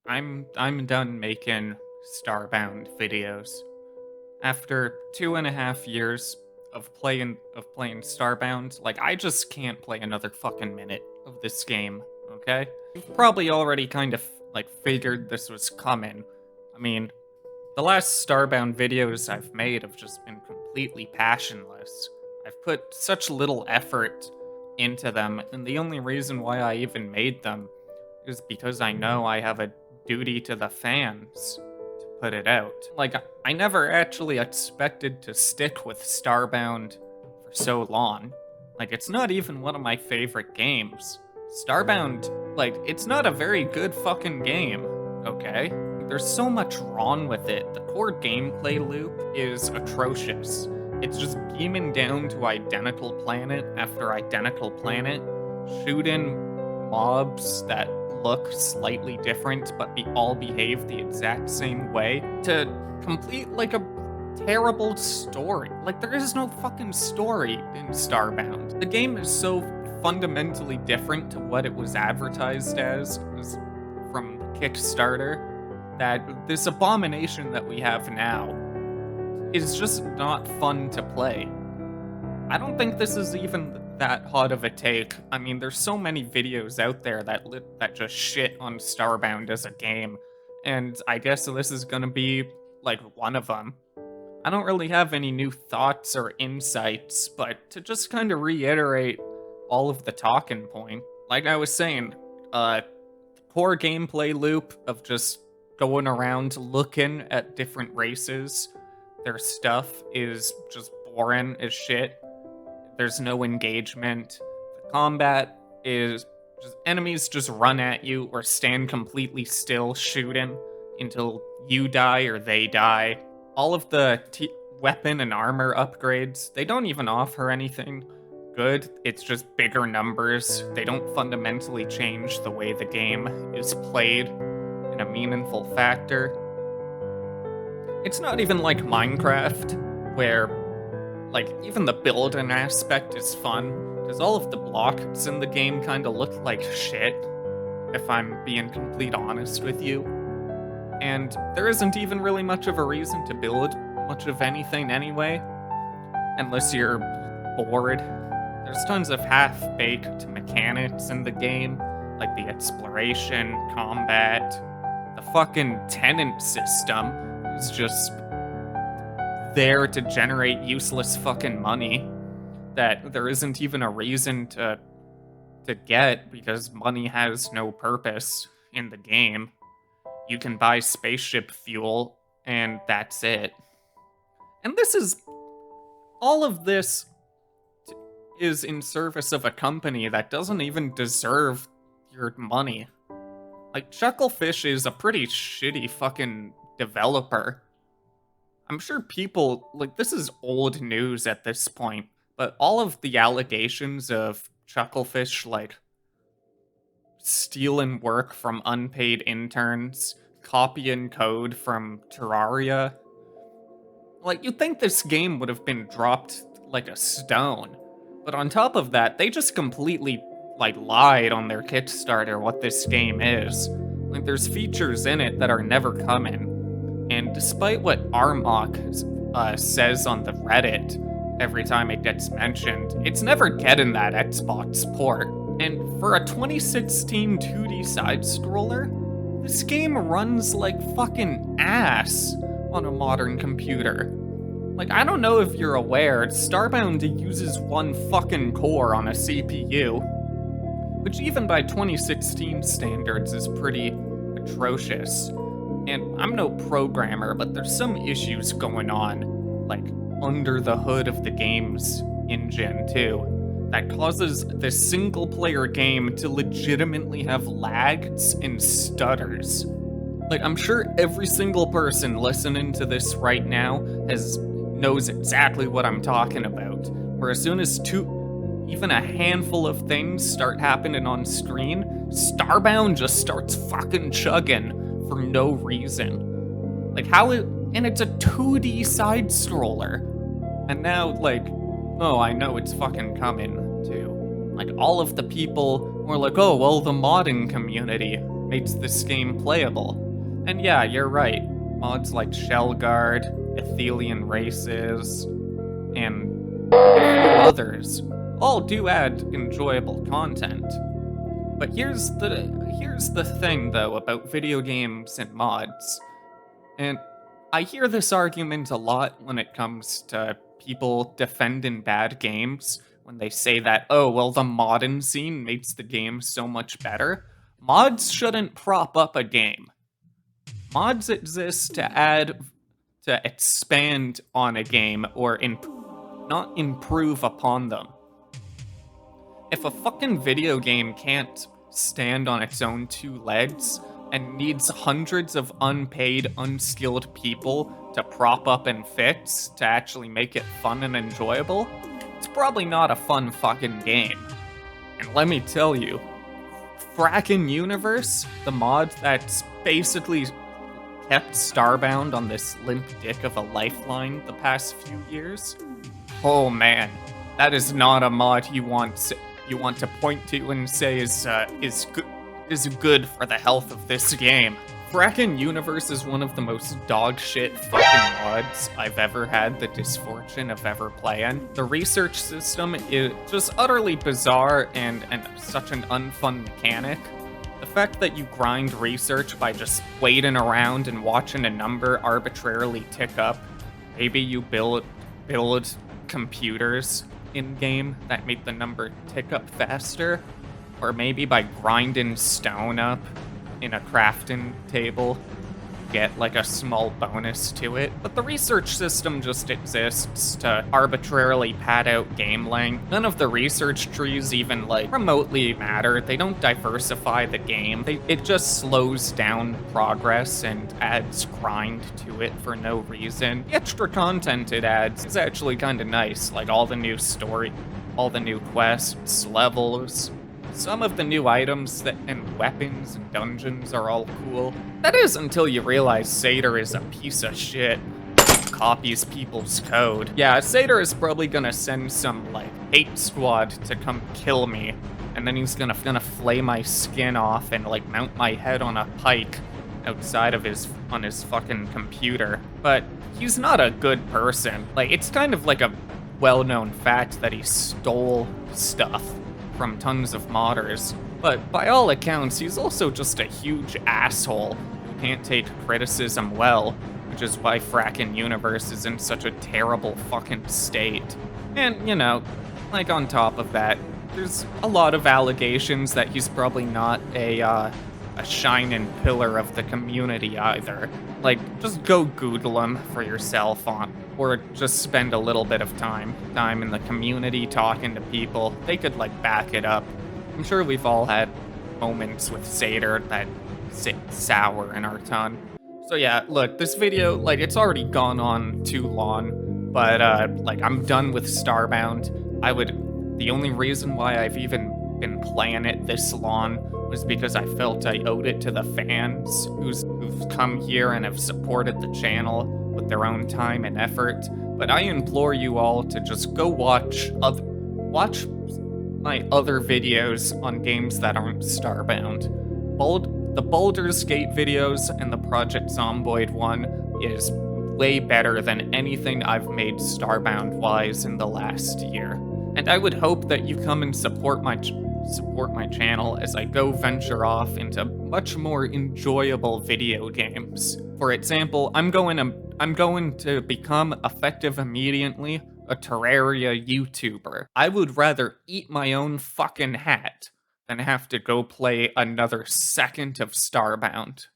I'm done making Starbound videos. After 2.5 years of playing Starbound, like I just can't play another fucking minute of this game, okay? You've probably already kind of like figured this was coming. I mean, the last Starbound videos I've made have just been completely passionless. I've put such little effort into them, and the only reason why I even made them is because I know I have a duty to the fans to put it out. Like, I never actually expected to stick with Starbound for so long. Like, it's not even one of my favorite games. Starbound, like, it's not a very good fucking game, okay? There's so much wrong with it. The core gameplay loop is atrocious. It's just beaming down to identical planet after identical planet, shooting mobs that look slightly different but all behave the exact same way to complete like a terrible story. Like, there is no fucking story in Starbound. The game is so fundamentally different to what it was advertised as from Kickstarter that this abomination that we have now is just not fun to play. I don't think this is even that hot of a take. I mean, there's so many videos out there that just shit on Starbound as a game, and I guess this is gonna be like one of them. I don't really have any new thoughts or insights, but to just kind of reiterate all of the talking point, like I was saying, the core gameplay loop of just going around looking at different races, their stuff is just boring as shit. There's no engagement. The combat is just enemies just run at you or stand completely still shooting until you die or they die. All of the weapon and armor upgrades, they don't even offer anything good. It's just bigger numbers. They don't fundamentally change the way the game is played in a meaningful factor. It's not even like Minecraft, where like even the building aspect is fun, because all of the blocks in the game kind of look like shit, if I'm being complete honest with you. And there isn't even really much of a reason to build much of anything anyway, unless you're bored. There's tons of half-baked mechanics in the game, like the exploration, combat. The fucking tenant system is just there to generate useless fucking money that there isn't even a reason to get, because money has no purpose in the game. You can buy spaceship fuel, and that's it. And all of this is in service of a company that doesn't even deserve your money. Like, Chucklefish is a pretty shitty fucking developer. I'm sure people, like, this is old news at this point, but all of the allegations of Chucklefish, like, stealing work from unpaid interns, copying code from Terraria, like, you'd think this game would have been dropped like a stone. But on top of that, they just completely, like, lied on their Kickstarter what this game is. Like, there's features in it that are never coming. And despite what Armok says on the Reddit every time it gets mentioned, it's never getting that Xbox port. And for a 2016 2D side-scroller, this game runs like fucking ass on a modern computer. Like, I don't know if you're aware, Starbound uses one fucking core on a CPU, which even by 2016 standards is pretty atrocious. And I'm no programmer, but there's some issues going on, like, under the hood of the game's engine, too, that causes this single-player game to legitimately have lags and stutters. Like, I'm sure every single person listening to this right now knows exactly what I'm talking about, where as soon as even a handful of things start happening on screen, Starbound just starts fucking chugging for no reason. Like, and it's a 2D side-scroller. And now, like, oh, I know it's fucking coming, too. Like, all of the people were like, oh, well, the modding community. makes this game playable. And yeah, you're right. Mods like Shellguard, Athelian Races, and a few others all do add enjoyable content. But here's the thing though about video games and mods. And I hear this argument a lot when it comes to people defending bad games when they say that, oh, well, the modding scene makes the game so much better. Mods shouldn't prop up a game. Mods exist to expand on a game or not improve upon them. If a fucking video game can't stand on its own two legs and needs hundreds of unpaid, unskilled people to prop up and fix to actually make it fun and enjoyable, it's probably not a fun fucking game. And let me tell you, Frackin' Universe, the mod that's basically kept Starbound on this limp dick of a lifeline the past few years, oh man, that is not a mod you want to point to and say is good for the health of this game. Frackin' Universe is one of the most dog shit fucking mods I've ever had the misfortune of ever playing. The research system is just utterly bizarre and such an unfun mechanic. The fact that you grind research by just waiting around and watching a number arbitrarily tick up. Maybe you build computers in-game that make the number tick up faster. Or maybe by grinding stone up in a crafting table, get like a small bonus to it. But the research system just exists to arbitrarily pad out game length. None of the research trees even like remotely matter. They don't diversify the game. It just slows down progress and adds grind to it for no reason. The extra content it adds is actually kind of nice, like all the new story, all the new quests, levels. Some of the new items and weapons and dungeons are all cool. That is until you realize Saytr is a piece of shit. Copies people's code. Yeah, Saytr is probably gonna send some, like, hate squad to come kill me. And then he's gonna flay my skin off and, like, mount my head on a pike outside of on his fucking computer. But he's not a good person. Like, it's kind of like a well-known fact that he stole stuff from tons of modders, but by all accounts, he's also just a huge asshole who can't take criticism well, which is why Frackin' Universe is in such a terrible fucking state. And, you know, like on top of that, there's a lot of allegations that he's probably not a shining pillar of the community either. Like, just go Google him for yourself or just spend a little bit of time in the community talking to people. They could, like, back it up. I'm sure we've all had moments with Saytr that sit sour in our tongue. So yeah, look, this video, like, it's already gone on too long, but, like, I'm done with Starbound. The only reason why I've even been playing it this long was because I felt I owed it to the fans who've come here and have supported the channel with their own time and effort. But I implore you all to just go watch my other videos on games that aren't Starbound. The Baldur's Gate videos and the Project Zomboid one is way better than anything I've made Starbound-wise in the last year. And I would hope that you come and support my channel as I go venture off into much more enjoyable video games. For example, I'm going to become, effective immediately, a Terraria YouTuber. I would rather eat my own fucking hat than have to go play another second of Starbound.